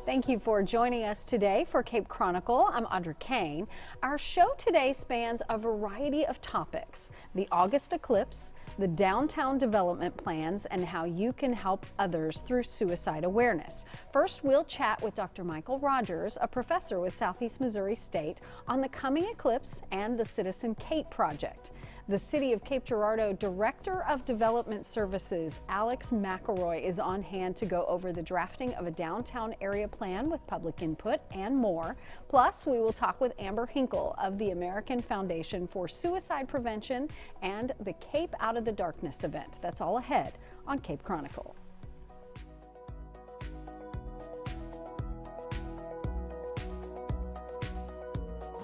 Thank you for joining us today for Cape Chronicle. I'm Audra Kane. Our show today spans a variety of topics: the August eclipse, the downtown development plans, and how you can help others through suicide awareness. First, we'll chat with Dr. Michael Rogers, a professor with Southeast Missouri State, on the coming eclipse and the Citizen Kate project. The City of Cape Girardeau Director of Development Services, Alex McElroy, is on hand to go over the drafting of a downtown area plan with public input and more. Plus, we will talk with Amber Hinkle of the American Foundation for Suicide Prevention and the Cape Out of the Darkness event. That's all ahead on Cape Chronicle.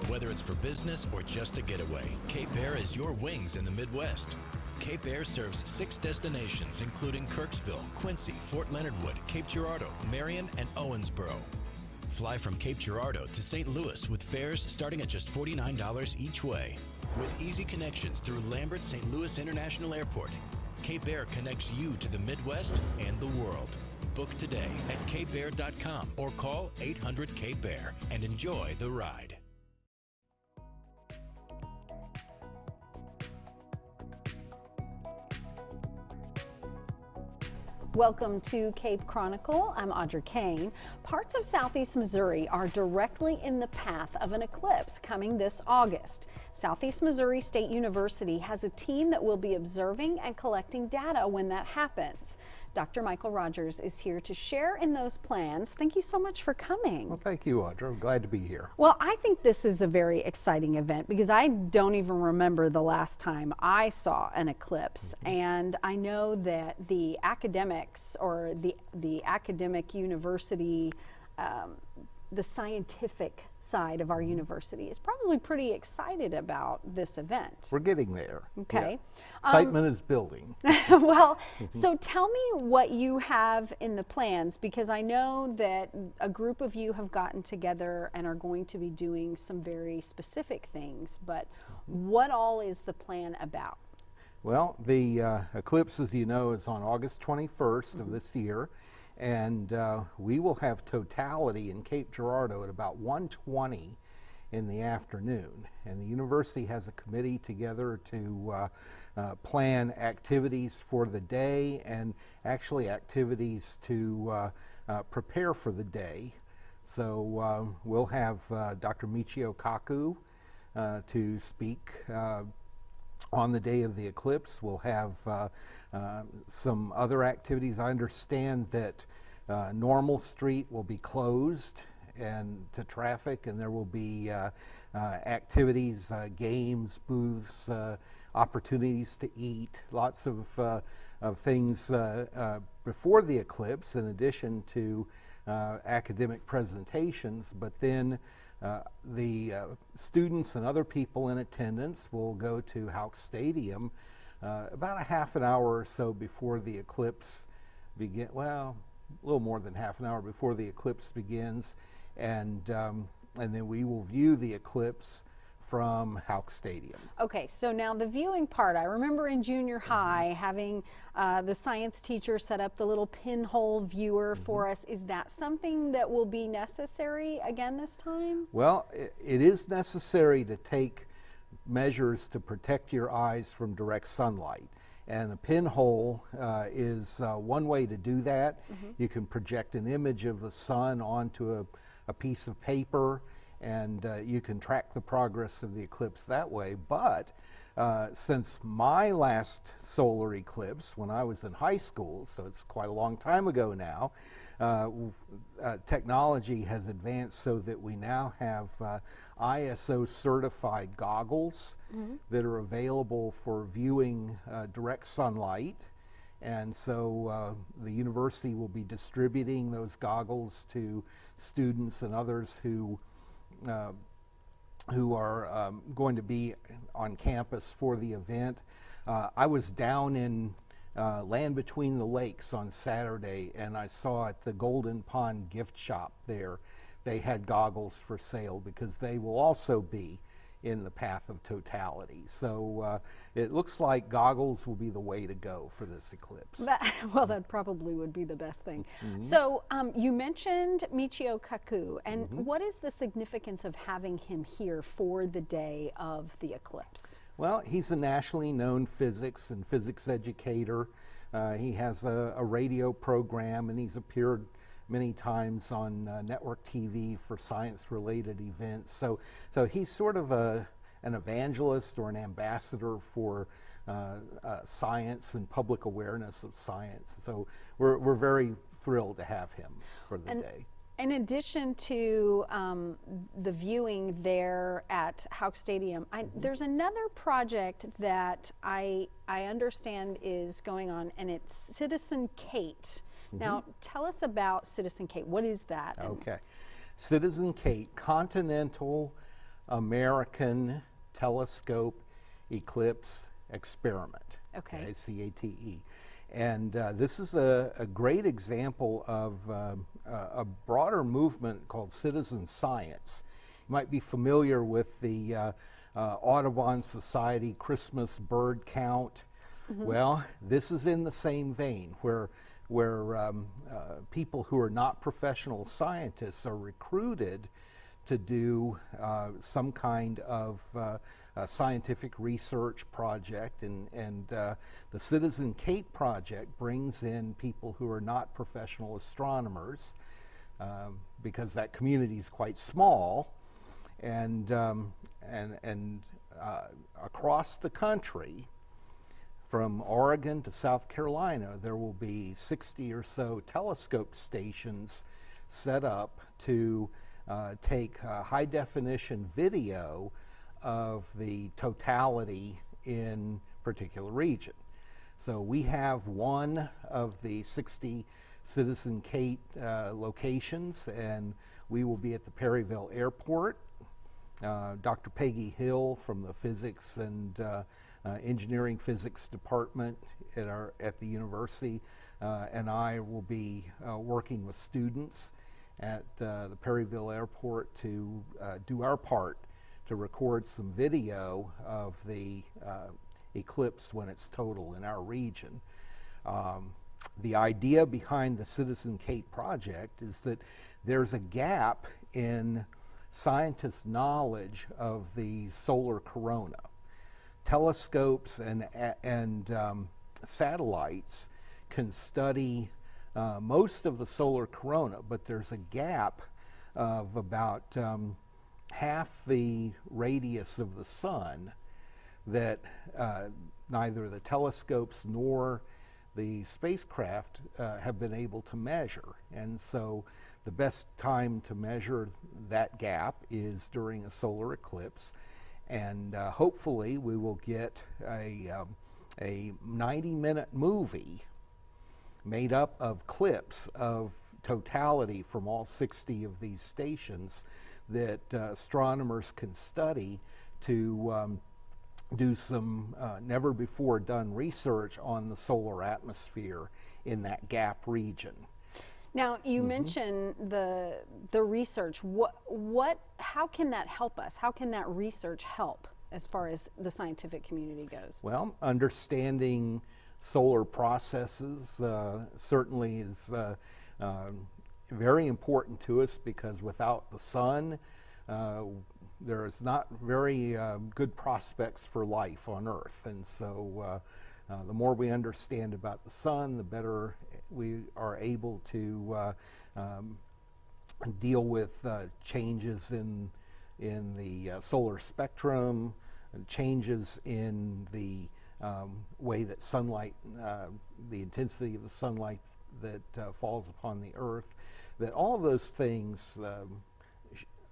Whether it's for business or just a getaway, Cape Air is your wings in the Midwest. Cape Air serves 6 destinations, including Kirksville, Quincy, Fort Leonard Wood, Cape Girardeau, Marion, and Owensboro. Fly from Cape Girardeau to St. Louis with fares starting at just $49 each way. With easy connections through Lambert St. Louis International Airport, Cape Air connects you to the Midwest and the world. Book today at capeair.com or call 800-CAPE-AIR and enjoy the ride. Welcome to Cape Chronicle. I'm Audra Kane. Parts of Southeast Missouri are directly in the path of an eclipse coming this August. Southeast Missouri State University has a team that will be observing and collecting data when that happens. Dr. Michael Rogers is here to share in those plans. Thank you so much for coming. Well, thank you, Audra. I'm glad to be here. Well, I think this is a very exciting event because I don't even remember the last time I saw an eclipse. And I know that the academics or the academic university, the scientific side of our university is probably pretty excited about this event. We're getting there. Okay. Yeah. Excitement is building. Well, so tell me what you have in the plans, because I know that a group of you have gotten together and are going to be doing some very specific things, but what all is the plan about? Well, the eclipse, as you know, is on August 21st of this year. And we will have totality in Cape Girardeau at about 1:20 in the afternoon. And the university has a committee together to plan activities for the day and actually activities to prepare for the day. So we'll have Dr. Michio Kaku to speak on the day of the eclipse. We'll have some other activities. I understand that Normal Street will be closed and to traffic, and there will be activities, games, booths, opportunities to eat, lots of things before the eclipse, in addition to academic presentations. But then the students and other people in attendance will go to Houck Stadium about a half an hour or so before the eclipse begins. Well, a little more than half an hour before the eclipse begins, and then we will view the eclipse from Houck Stadium. Okay, so now the viewing part, I remember in junior high having the science teacher set up the little pinhole viewer for us. Is that something that will be necessary again this time? Well, it is necessary to take measures to protect your eyes from direct sunlight. And a pinhole is one way to do that. You can project an image of the sun onto a piece of paper, and you can track the progress of the eclipse that way. But since my last solar eclipse, when I was in high school, so it's quite a long time ago now, technology has advanced so that we now have ISO certified goggles that are available for viewing direct sunlight. And so the university will be distributing those goggles to students and others who are going to be on campus for the event. I was down in Land Between the Lakes on Saturday, and I saw at the Golden Pond gift shop there, they had goggles for sale, because they will also be in the path of totality. So it looks like goggles will be the way to go for this eclipse. Well, that probably would be the best thing. So you mentioned Michio Kaku, and what is the significance of having him here for the day of the eclipse? Well, he's a nationally known physics and physics educator. He has a radio program, and he's appeared many times on network TV for science-related events. So he's sort of an evangelist or an ambassador for science and public awareness of science. So we're very thrilled to have him for the day. In addition to the viewing there at Houck Stadium, there's another project that I understand is going on, and it's Citizen Kate. Now, tell us about Citizen Kate. What is that? Okay. Citizen Kate, Continental American Telescope Eclipse Experiment. Okay. CATE. And this is a great example of a broader movement called citizen science. You might be familiar with the Audubon Society Christmas bird count. Well, this is in the same vein, where people who are not professional scientists are recruited to do some kind of scientific research project, and the Citizen Kate project brings in people who are not professional astronomers, because that community is quite small, and across the country, from Oregon to South Carolina, there will be 60 or so telescope stations set up to take high-definition video of the totality in particular region. So we have one of the 60 Citizen Kate locations, and we will be at the Perryville Airport. Dr. Peggy Hill from the Physics and Engineering Physics Department at the university and I will be working with students at the Perryville Airport to do our part to record some video of the eclipse when it's total in our region. The idea behind the Citizen Kate project is that there's a gap in scientists' knowledge of the solar corona. Telescopes and satellites can study most of the solar corona, but there's a gap of about half the radius of the sun that neither the telescopes nor the spacecraft have been able to measure. And so the best time to measure that gap is during a solar eclipse. And hopefully we will get a 90-minute movie made up of clips of totality from all 60 of these stations that astronomers can study to do some never before done research on the solar atmosphere in that gap region. Now, you mentioned the research. How can that help us? How can that research help as far as the scientific community goes? Well, understanding solar processes certainly is very important to us, because without the sun, there is not very good prospects for life on Earth. And so the more we understand about the sun, the better we are able to deal with changes in the solar spectrum, and changes in the way that sunlight, the intensity of the sunlight that falls upon the Earth, that all of those things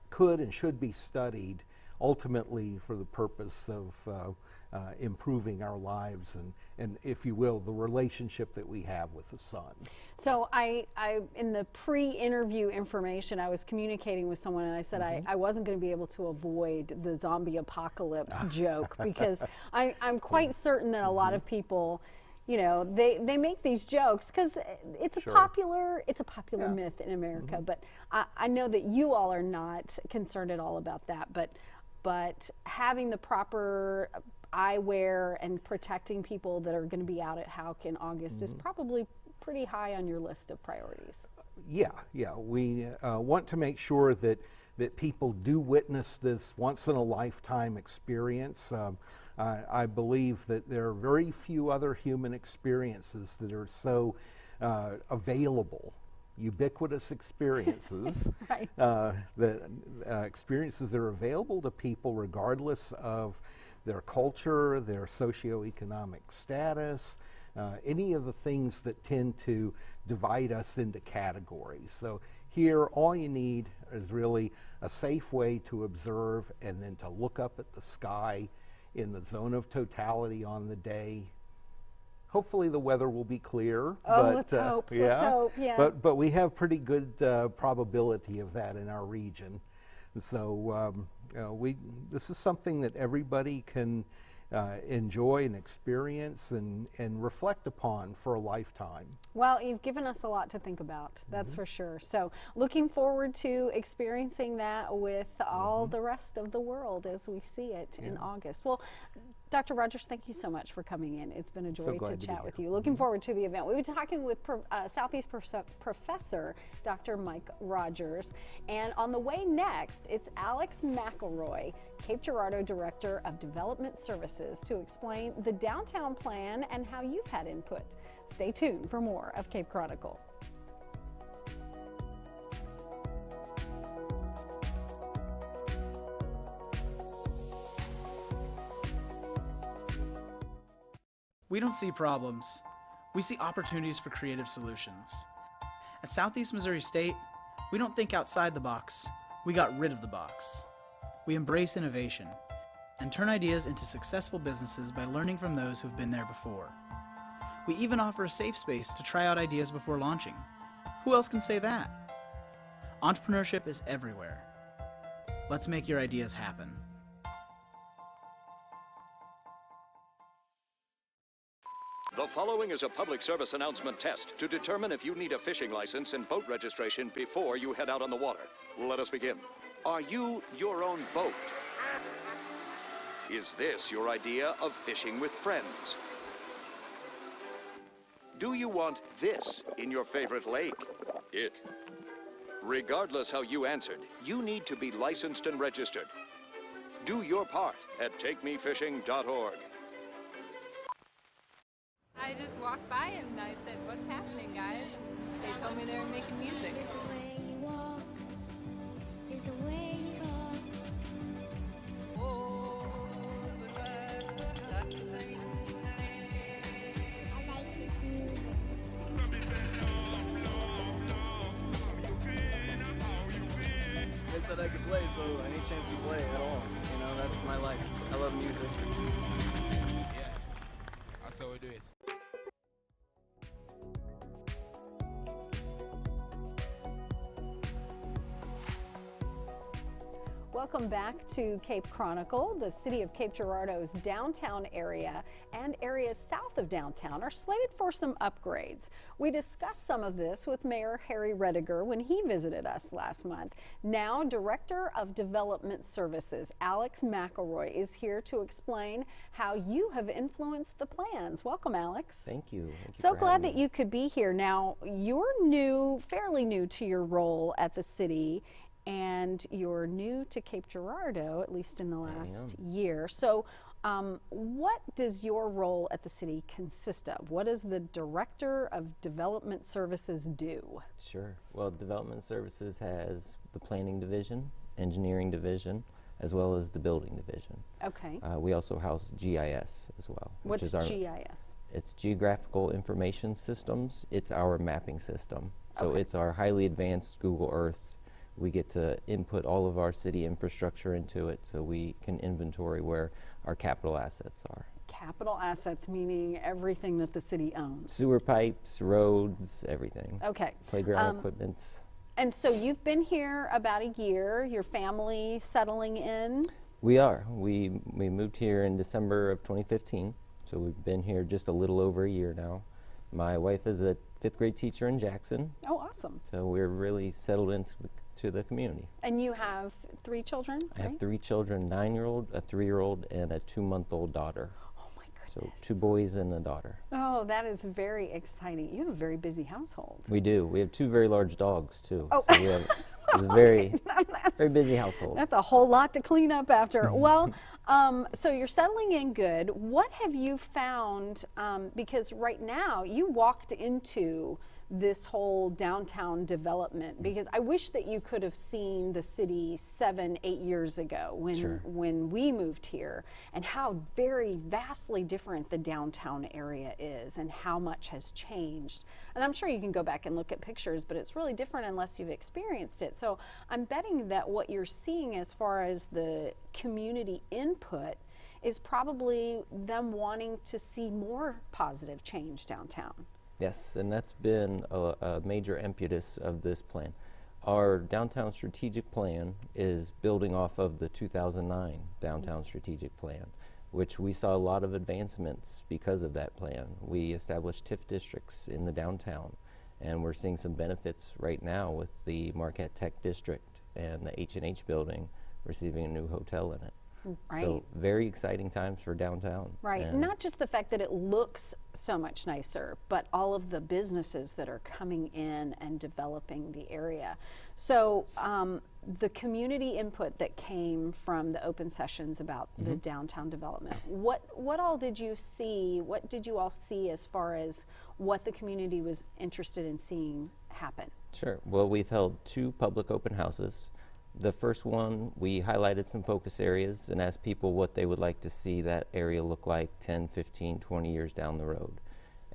could and should be studied ultimately for the purpose of improving our lives and, if you will, the relationship that we have with the sun. So I in the pre-interview information, I was communicating with someone, and I said I wasn't going to be able to avoid the zombie apocalypse joke, because I'm quite certain that a lot of people, you know, they make these jokes because it's a popular myth in America. But I know that you all are not concerned at all about that. But but having the proper eyewear and protecting people that are going to be out at Hauk in August is probably pretty high on your list of priorities. Yeah, we want to make sure that people do witness this once-in-a-lifetime experience. I believe that there are very few other human experiences that are so available, ubiquitous experiences, Right. Experiences that are available to people regardless of their culture, their socioeconomic status, any of the things that tend to divide us into categories. So here, all you need is really a safe way to observe and then to look up at the sky in the zone of totality on the day. Hopefully the weather will be clear. Oh, let's hope. Yeah, let's hope. Yeah. But we have pretty good probability of that in our region. So this is something that everybody can enjoy and experience and reflect upon for a lifetime. Well, you've given us a lot to think about, that's for sure. So looking forward to experiencing that with all the rest of the world as we see it in August. Well, Dr. Rogers, thank you so much for coming in. It's been a joy to chat with you. Looking forward to the event. We've been talking with Southeast Professor Dr. Mike Rogers. And on the way next, it's Alex McElroy, Cape Girardeau Director of Development Services, to explain the downtown plan and how you've had input. Stay tuned for more of Cape Chronicle. We don't see problems. We see opportunities for creative solutions. At Southeast Missouri State, we don't think outside the box. We got rid of the box. We embrace innovation and turn ideas into successful businesses by learning from those who've been there before. We even offer a safe space to try out ideas before launching. Who else can say that? Entrepreneurship is everywhere. Let's make your ideas happen. The following is a public service announcement test to determine if you need a fishing license and boat registration before you head out on the water. Let us begin. Are you your own boat? Is this your idea of fishing with friends? Do you want this in your favorite lake? It. Regardless how you answered, you need to be licensed and registered. Do your part at takemefishing.org. I just walked by and I said, "What's happening, guys?" And they told me they were making music. It's the way you walk, it's the way you talk. I like this music. They said I could play, so any chance to play at all. You know, that's my life. I love music. Yeah, that's how we do it. Welcome back to Cape Chronicle. The city of Cape Girardeau's downtown area and areas south of downtown are slated for some upgrades. We discussed some of this with Mayor Harry Rediger when he visited us last month. Now, Director of Development Services Alex McElroy is here to explain how you have influenced the plans. Welcome, Alex. Thank you. Thank you So for glad having that me. you could be here. Now, you're new, fairly new to your role at the city, and you're new to Cape Girardeau, at least in the last year. So what does your role at the city consist of? What does the Director of Development Services do? Sure. Well, Development Services has the Planning Division, Engineering Division, as well as the Building Division. Okay. We also house GIS as well. What's which is our, GIS? It's Geographical Information Systems. It's our mapping system. So Okay. it's our highly advanced Google Earth. We get to input all of our city infrastructure into it so we can inventory where our capital assets are. Capital assets, meaning everything that the city owns. Sewer pipes, roads, everything. Okay. Playground equipments. And so you've been here about a year, your family settling in? We are. We moved here in December of 2015, so we've been here just a little over a year now. My wife is a 5th grade teacher in Jackson, Oh, awesome. so we're really settled into the community. And you have 3 children, I have 3 children, 9-year-old, a 3-year-old, and a 2-month-old daughter. Oh my goodness. So 2 boys and a daughter. Oh, that is very exciting. You have a very busy household. We do. We have 2 very large dogs too. Oh. So we have it's a very, very busy household. That's a whole lot to clean up after. Well, so you're settling in good. What have you found? Because right now you walked into this whole downtown development, because I wish that you could have seen the city 7, 8 years ago when we moved here, and how very vastly different the downtown area is and how much has changed. And I'm sure you can go back and look at pictures, but it's really different unless you've experienced it. So I'm betting that what you're seeing as far as the community input is probably them wanting to see more positive change downtown. Yes, and that's been a major impetus of this plan. Our downtown strategic plan is building off of the 2009 downtown strategic plan, which we saw a lot of advancements because of that plan. We established TIF districts in the downtown, and we're seeing some benefits right now with the Marquette Tech District and the H&H building receiving a new hotel in it. Right. So very exciting times for downtown. Right. And Not just the fact that it looks so much nicer, but all of the businesses that are coming in and developing the area. So the community input that came from the open sessions about the downtown development, what all did you see? What did you all see as far as what the community was interested in seeing happen? Sure. Well, we've held 2 public open houses. The first one, we highlighted some focus areas and asked people what they would like to see that area look like 10, 15, 20 years down the road.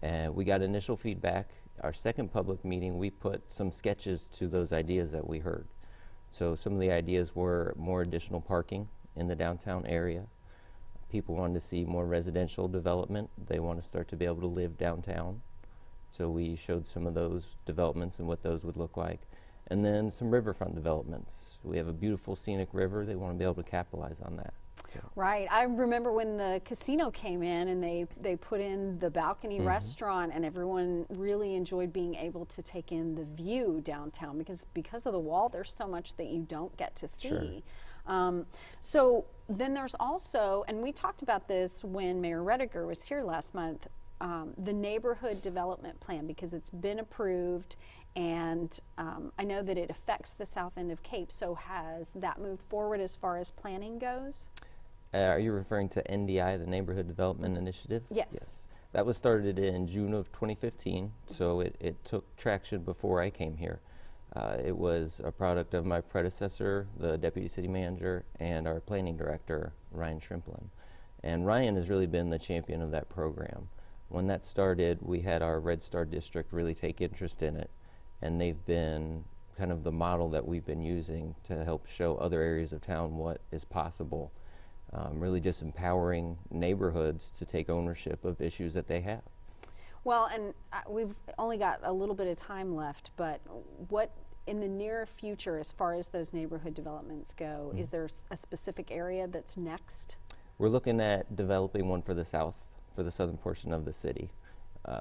And we got initial feedback. Our second public meeting, we put some sketches to those ideas that we heard. So some of the ideas were more additional parking in the downtown area. People wanted to see more residential development. They want to start to be able to live downtown. So we showed some of those developments and what those would look like. And then some riverfront developments. We have a beautiful scenic river. They want to be able to capitalize on that. So. Right. I remember when the casino came in and they put in the balcony restaurant, and everyone really enjoyed being able to take in the view downtown, because of the wall there's so much that you don't get to see. Sure. So then there's also, and we talked about this when Mayor Rediger was here last month, the neighborhood development plan, because it's been approved. And I know that it affects the south end of Cape, so has that moved forward as far as planning goes? Are you referring to NDI, the Neighborhood Development Initiative? Yes. Yes. That was started in June of 2015, so it took traction before I came here. It was a product of my predecessor, the Deputy City Manager, and our Planning Director, Ryan Shrimplin. And Ryan has really been the champion of that program. When that started, we had our Red Star District really take interest in it. And they've been kind of the model that we've been using to help show other areas of town what is possible. Really just empowering neighborhoods to take ownership of issues that they have. Well, and we've only got a little bit of time left, but what in the near future, as far as those neighborhood developments go, is there a specific area that's next? We're looking at developing one for the south, for the southern portion of the city.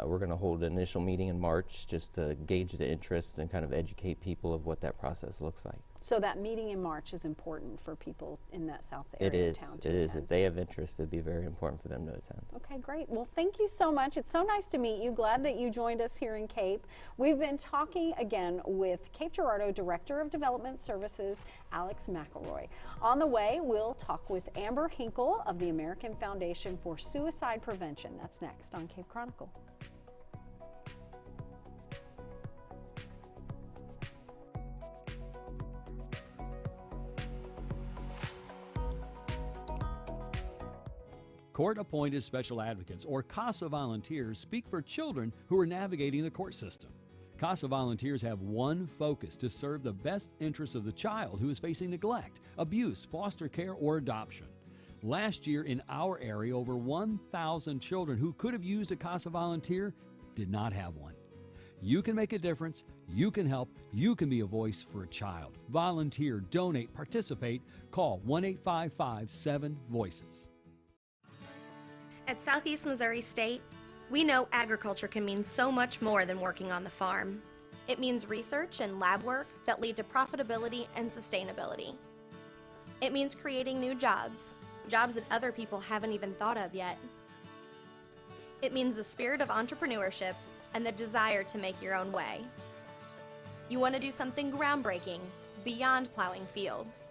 We're going to hold an initial meeting in March just to gauge the interest and kind of educate people of what that process looks like. So that meeting in March is important for people in that south area of town to attend. It is. If they have interest, it'd be very important for them to attend. Okay, great. Well, thank you so much. It's so nice to meet you. Glad that you joined us here in Cape. We've been talking again with Cape Girardeau Director of Development Services, Alex McElroy. On the way, we'll talk with Amber Hinkle of the American Foundation for Suicide Prevention. That's next on Cape Chronicle. Court-appointed special advocates, or CASA volunteers, speak for children who are navigating the court system. CASA volunteers have one focus: to serve the best interests of the child who is facing neglect, abuse, foster care, or adoption. Last year in our area, over 1,000 children who could have used a CASA volunteer did not have one. You can make a difference. You can help. You can be a voice for a child. Volunteer, donate, participate. Call 1-855-7-VOICES. At Southeast Missouri State, We know agriculture can mean so much more than working on the farm. It means research and lab work that lead to profitability and sustainability. It means creating new jobs, jobs that other people haven't even thought of yet. It means the spirit of entrepreneurship and the desire to make your own way. You want to do something groundbreaking beyond plowing fields.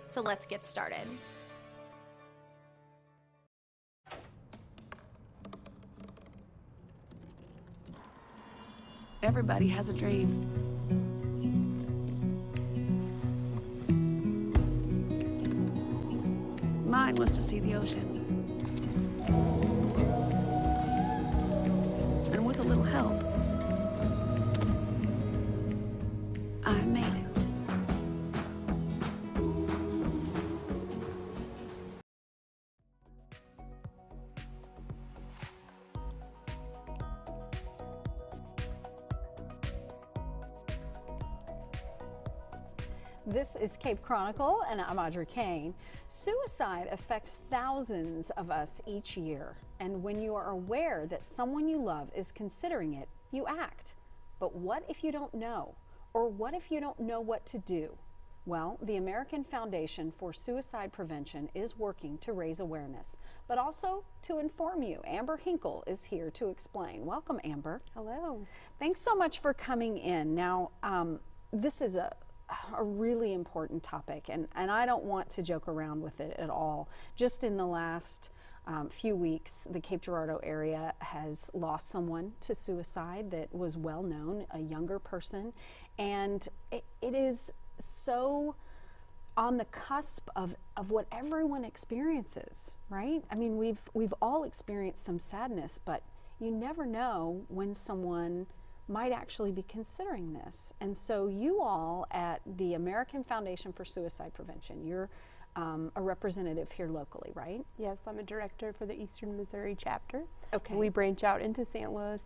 So let's get started. Everybody has a dream. Mine was to see the ocean. And with a little help, I made it. This is Cape Chronicle, and I'm Audrey Kane. Suicide affects thousands of us each year, and when you are aware that someone you love is considering it, you act. But what if you don't know? Or what if you don't know what to do? Well, the American Foundation for Suicide Prevention is working to raise awareness, but also to inform you. Amber Hinkle is here to explain. Welcome, Amber. Hello. Thanks so much for coming in. Now, this is a really important topic, and I don't want to joke around with it at all. Just in the last few weeks, the Cape Girardeau area has lost someone to suicide that was well known, a younger person, and it is so on the cusp of what everyone experiences, right? I mean, we've all experienced some sadness, but you never know when someone might actually be considering this. And so you all at the American Foundation for Suicide Prevention, you're a representative here locally, right? Yes, I'm a director for the Eastern Missouri chapter. Okay. We branch out into St. Louis,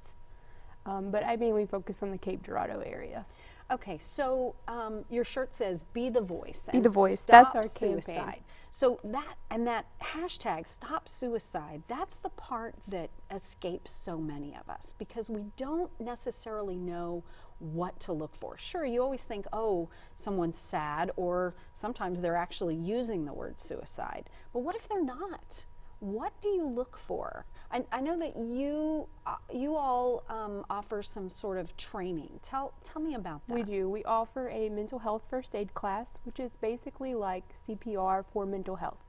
but I mainly focus on the Cape Girardeau area. Okay, so your shirt says "Be the Voice." Be the Voice. Stop That's our suicide. campaign. So that hashtag "Stop Suicide," that's the part that escapes so many of us because we don't necessarily know what to look for. Sure, you always think, oh, someone's sad, or sometimes they're actually using the word suicide. But what if they're not? What do you look for? I know that you all offer some sort of training. Tell me about that. We do. We offer a mental health first aid class, which is basically like CPR for mental health.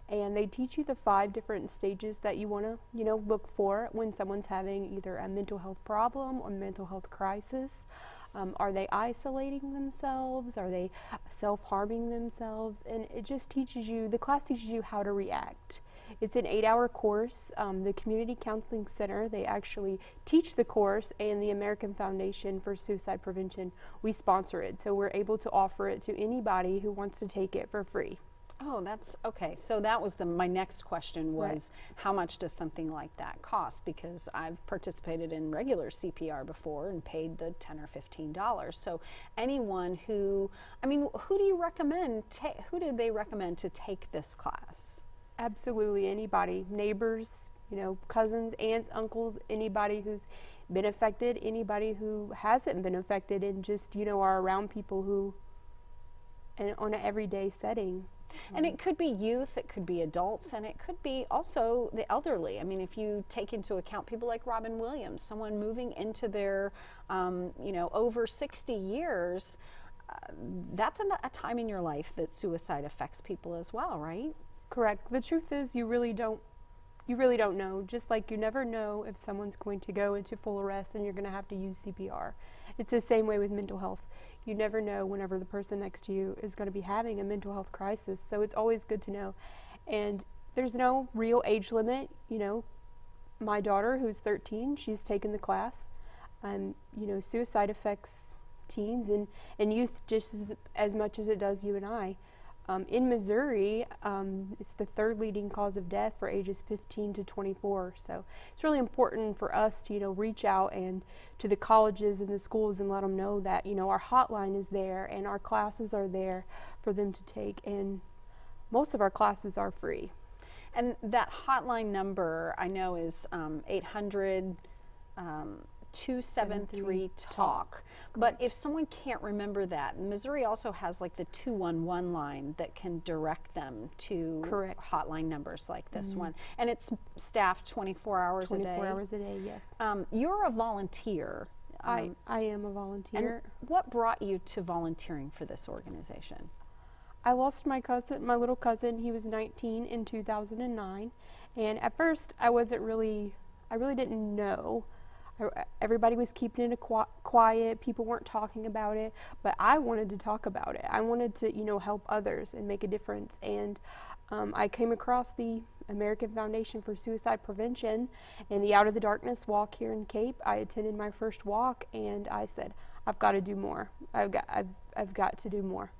And they teach you the 5 different stages that you want to, look for when someone's having either a mental health problem or mental health crisis. Are they isolating themselves? Are they self-harming themselves? And it just teaches you, the class teaches you how to react. It's an 8-hour course. The Community Counseling Center, they actually teach the course, and the American Foundation for Suicide Prevention, we sponsor it. So we're able to offer it to anybody who wants to take it for free. Oh, that's okay. So that was my next question was, Right. How much does something like that cost? Because I've participated in regular CPR before and paid the $10 or $15. So anyone who do you recommend, who do they recommend to take this class? Absolutely anybody, neighbors, cousins, aunts, uncles, anybody who's been affected, anybody who hasn't been affected, and just, are around people who, and on an everyday setting. And it could be youth, it could be adults, and it could be also the elderly. I mean, if you take into account people like Robin Williams, someone moving into their, over 60 years, that's a time in your life that suicide affects people as well, right? Correct. The truth is you really don't know. Just like you never know if someone's going to go into full arrest and you're going to have to use CPR. It's the same way with mental health. You never know whenever the person next to you is going to be having a mental health crisis. So it's always good to know. And there's no real age limit. My daughter, who's 13, she's taken the class. Suicide affects teens and youth just as much as it does you and I. In Missouri, it's the 3rd leading cause of death for ages 15 to 24. So it's really important for us to, reach out and to the colleges and the schools and let them know that, our hotline is there and our classes are there for them to take. And most of our classes are free. And that hotline number I know is 800 273 TALK. But if someone can't remember that, Missouri also has like the 211 line that can direct them to hotline numbers like this one. And it's staffed 24 hours a day. 24 hours a day, yes. You're a volunteer. I am a volunteer. And what brought you to volunteering for this organization? I lost my little cousin. He was 19 in 2009, and at first I really didn't know. Everybody was keeping it quiet. People weren't talking about it, but I wanted to talk about it. I wanted to, help others and make a difference. And I came across the American Foundation for Suicide Prevention and the Out of the Darkness walk here in Cape. I attended my first walk, and I said, I've got to do more. I've got to do more.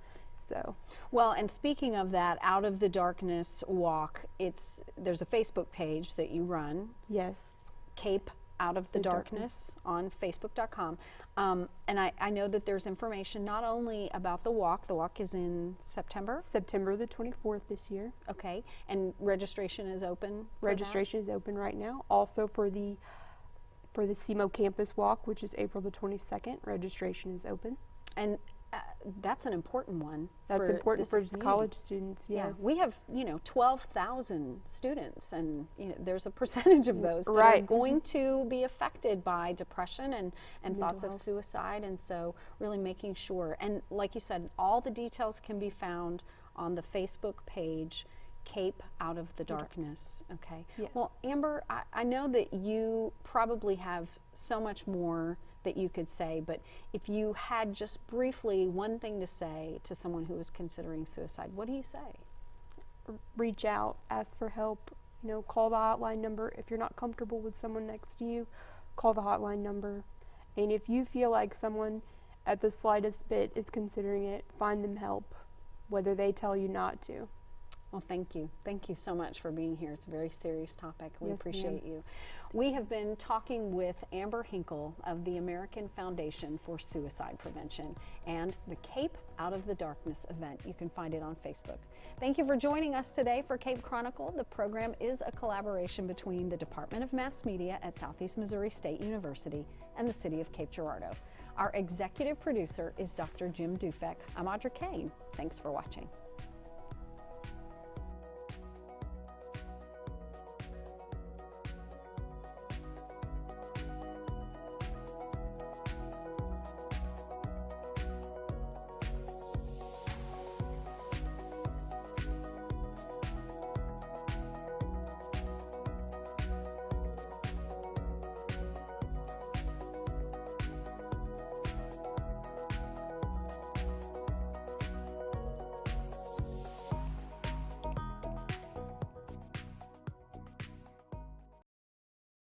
So. Well, and speaking of that Out of the Darkness walk, there's a Facebook page that you run. Yes. Cape Out of the Darkness on Facebook.com. And I know that there's information not only about the walk is in September? September the 24th this year. Okay, and registration is open? Registration is open right now. Also for the SEMO campus walk, which is April the 22nd, registration is open. And that's an important one. That's important for college students, yes. Yeah. We have, 12,000 students, and there's a percentage of those that are going to be affected by depression and thoughts of suicide, and so really making sure. And like you said, all the details can be found on the Facebook page, Cape Out of the Darkness. Okay. Yes. Well, Amber, I know that you probably have so much more that you could say, but if you had just briefly one thing to say to someone who is considering suicide, what do you say? Reach out, ask for help, call the hotline number. If you're not comfortable with someone next to you, call the hotline number. And if you feel like someone at the slightest bit is considering it, find them help, whether they tell you not to. Well, thank you. Thank you so much for being here. It's a very serious topic. We Yes, appreciate you. We have been talking with Amber Hinkle of the American Foundation for Suicide Prevention and the Cape Out of the Darkness event. You can find it on Facebook. Thank you for joining us today for Cape Chronicle. The program is a collaboration between the Department of Mass Media at Southeast Missouri State University and the City of Cape Girardeau. Our executive producer is Dr. Jim Dufek. I'm Audra Kane. Thanks for watching.